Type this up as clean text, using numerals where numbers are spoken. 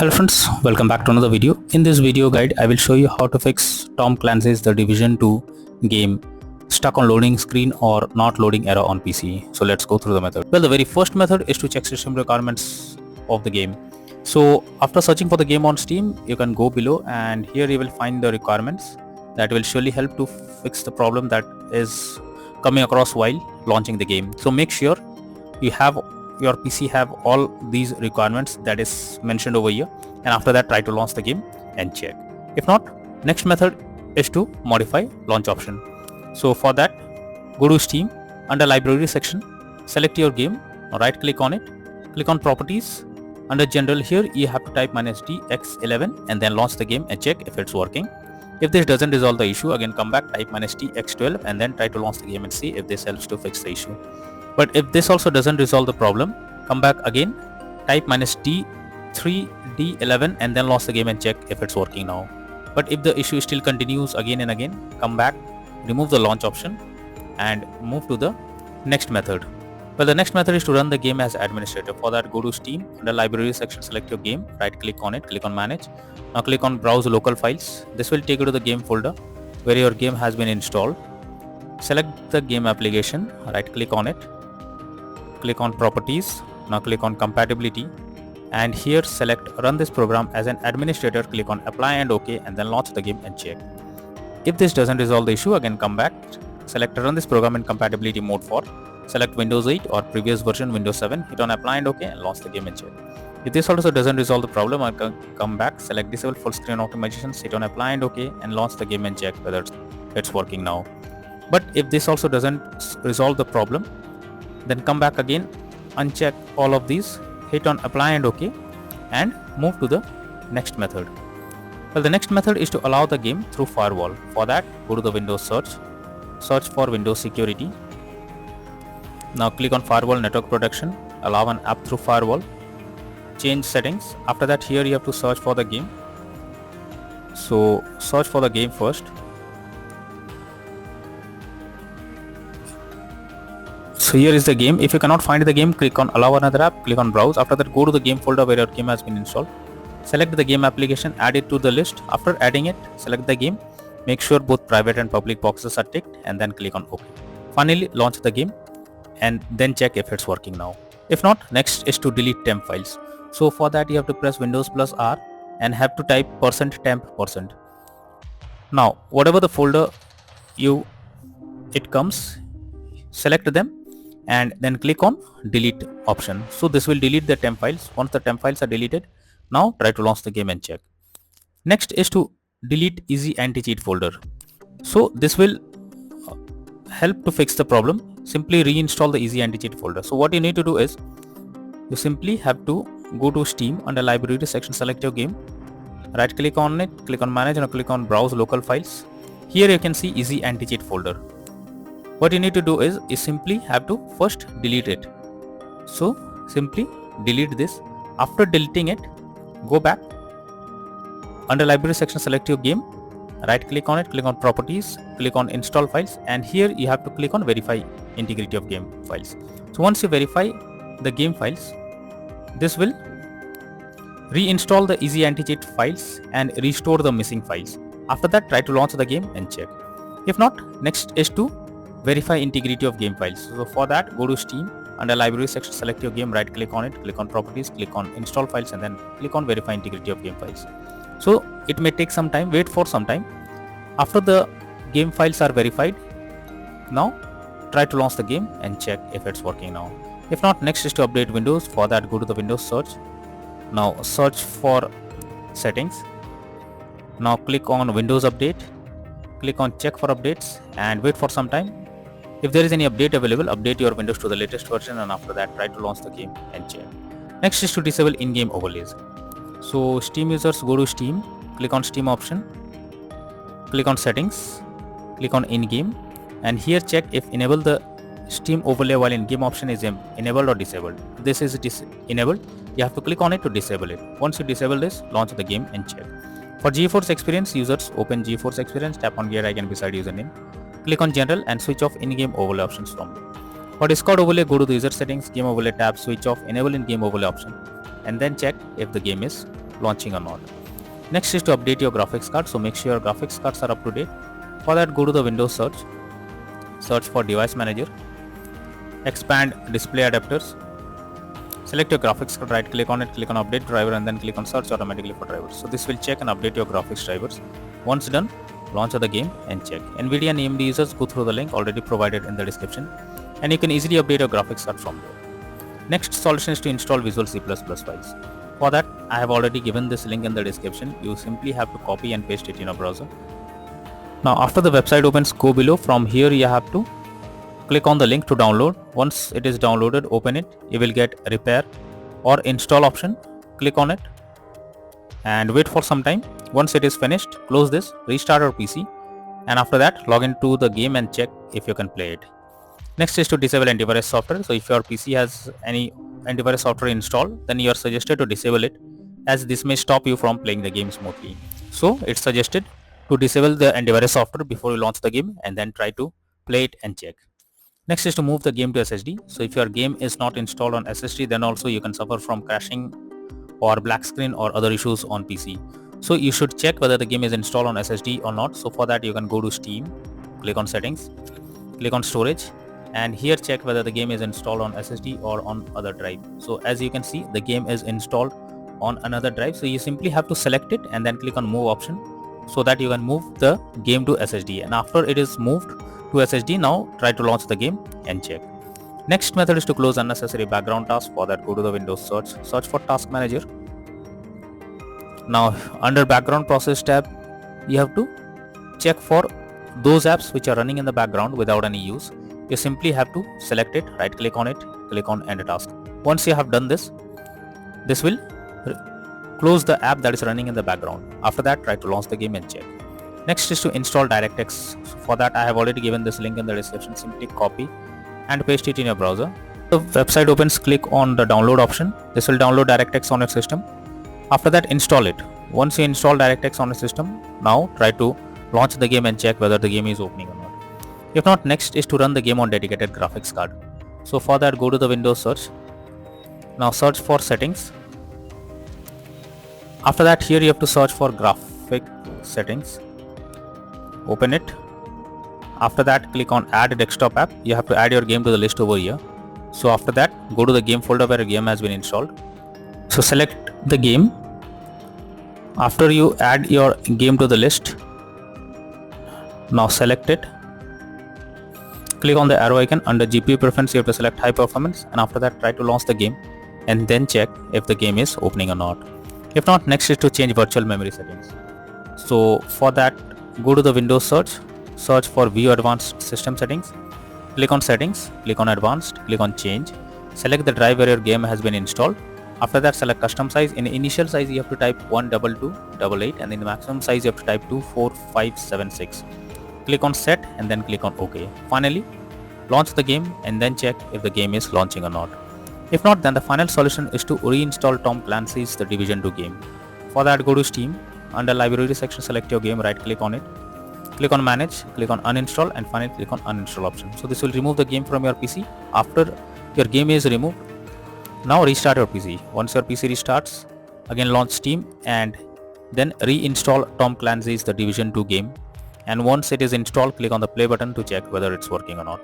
Hello friends, welcome back to another video. In this video guide, I will show you how to fix Tom Clancy's The Division 2 game stuck on loading screen or not loading error on PC. So let's go through the method. Well, the very first method is to check system requirements of the game. So after searching for the game on Steam, you can go below and here you will find the requirements that will surely help to fix the problem that is coming across while launching the game. So make sure your PC have all these requirements that is mentioned over here, and after that try to launch the game and check. If not, next method is to modify launch option. So for that, go to Steam, under library section, select your game, right click on it, click on properties. Under general here you have to type -tx11 and then launch the game and check if it's working. If this doesn't resolve the issue, again come back, type -tx12 and then try to launch the game and see if this helps to fix the issue. But if this also doesn't resolve the problem, come back again, type -t3d11 and then launch the game and check if it's working now. But if the issue still continues again and again, come back, remove the launch option and move to the next method. Well, the next method is to run the game as administrator. For that, go to Steam, under library section, select your game, right click on it, click on manage. Now click on browse local files. This will take you to the game folder where your game has been installed. Select the game application, right click on it, click on properties. Now click on compatibility and here select run this program as an administrator, click on apply and OK and then launch the game and check. If this doesn't resolve the issue, again come back, select run this program in compatibility mode for, select Windows 8 or previous version Windows 7, hit on apply and OK and launch the game and check. If this also doesn't resolve the problem, I'll come back, select disable full screen optimizations, hit on apply and OK and launch the game and check whether it's working now. But if this also doesn't resolve the problem, then come back again, uncheck all of these, hit on apply and OK and move to the next method. Well, the next method is to allow the game through firewall. For that, go to the Windows search for Windows security. Now click on firewall network protection, allow an app through firewall, change settings. After that, here you have to search for the game. So search for the game first. So here is the game. If you cannot find the game, click on allow another app, click on browse. After that, go to the game folder where your game has been installed. Select the game application, add it to the list. After adding it, select the game. Make sure both private and public boxes are ticked and then click on OK. Finally, launch the game and then check if it's working now. If not, next is to delete temp files. So for that, you have to press Windows plus R and have to type %temp%. Now, whatever the folder it comes, select them and then click on delete option. So this will delete the temp files. Once the temp files are deleted, now try to launch the game and check. Next is to delete easy anti-cheat folder. So this will help to fix the problem. Simply reinstall the easy anti-cheat folder. So what you need to do is, you simply have to go to Steam, under library section, select your game, right click on it, click on manage and click on browse local files. Here you can see easy anti-cheat folder. What you need to do is you simply have to first delete it. So simply delete this. After deleting it, go back, under library section, select your game, right click on it, click on properties, click on install files and here you have to click on verify integrity of game files. So once you verify the game files, this will reinstall the easy anti-cheat files and restore the missing files. After that, try to launch the game and check. If not, next is to verify integrity of game files. So for that, go to Steam, under library section, select your game, right click on it, click on properties, click on install files and then click on verify integrity of game files. So it may take some time, wait for some time. After the game files are verified, now try to launch the game and check if it's working now. If not, next is to update Windows. For that, go to the Windows search. Now search for settings. Now click on Windows update, click on check for updates and wait for some time. If there is any update available, update your Windows to the latest version and after that try to launch the game and check. Next is to disable in-game overlays. So Steam users, go to Steam, click on Steam option, click on settings, click on in-game and here check if enable the Steam overlay while in-game option is enabled or disabled. If this is enabled, you have to click on it to disable it. Once you disable this, launch the game and check. For GeForce Experience users, open GeForce Experience, tap on gear icon beside username. Click on general and switch off in-game overlay options from. For Discord overlay, go to the user settings, game overlay tab, switch off enable in-game overlay option and then check if the game is launching or not. Next is to update your graphics card. So make sure your graphics cards are up to date. For that, go to the Windows search for device manager, expand display adapters, select your graphics card, right click on it, click on update driver, and then click on search automatically for drivers. So this will check and update your graphics drivers. Once done, launch the game and check. NVIDIA and AMD users, go through the link already provided in the description, and you can easily update your graphics card from there. Next solution is to install Visual C++ files. For that, I have already given this link in the description. You simply have to copy and paste it in your browser. Now after the website opens, go below. From here you have to click on the link to download. Once it is downloaded, open it. You will get repair or install option. Click on it and wait for some time. Once it is finished, close this, restart your PC, and after that log into the game and check if you can play it. Next is to disable antivirus software. So if your PC has any antivirus software installed, then you are suggested to disable it, as this may stop you from playing the game smoothly. So it's suggested to disable the antivirus software before you launch the game and then try to play it and check. Next is to move the game to SSD. So if your game is not installed on SSD, then also you can suffer from crashing or black screen or other issues on PC. So you should check whether the game is installed on SSD or not. So for that, you can go to Steam, click on settings, click on storage, and here check whether the game is installed on SSD or on other drive. So as you can see, the game is installed on another drive. So you simply have to select it and then click on move option, so that you can move the game to SSD. And after it is moved to SSD, now try to launch the game and check. Next method is to close unnecessary background tasks. For that, go to the Windows search for task manager. Now under background process tab, you have to check for those apps which are running in the background without any use. You simply have to select it, right click on it, click on end task. Once you have done this, this will close the app that is running in the background. After that, try to launch the game and check. Next is to install DirectX. For that, I have already given this link in the description. Simply copy and paste it in your browser. The website opens, click on the download option. This will download DirectX on your system. After that, install it. Once you install DirectX on your system, now try to launch the game and check whether the game is opening or not. If not, next is to run the game on dedicated graphics card. So for that, go to the Windows search. Now search for settings. After that, here you have to search for graphic settings. Open it. After that, click on add desktop app. You have to add your game to the list over here. So after that, go to the game folder where your game has been installed. So select the game. After you add your game to the list, now select it. Click on the arrow icon. Under GPU preference, you have to select high performance, and after that try to launch the game and then check if the game is opening or not. If not, next is to change virtual memory settings. So for that, go to the Windows search for view advanced system settings. Click on settings, click on advanced, click on change. Select the drive where your game has been installed. After that, select custom size. In the initial size, you have to type 12288, and in the maximum size, you have to type 24576. Click on set and then click on OK. Finally, launch the game and then check if the game is launching or not. If not, then the final solution is to reinstall Tom Clancy's The Division 2 game. For that, go to Steam. Under library section, select your game, right click on it. Click on manage, click on uninstall, and finally click on uninstall option. So this will remove the game from your PC. After your game is removed, now restart your PC. Once your PC restarts, again launch Steam and then reinstall Tom Clancy's The Division 2 game. And once it is installed, click on the play button to check whether it's working or not.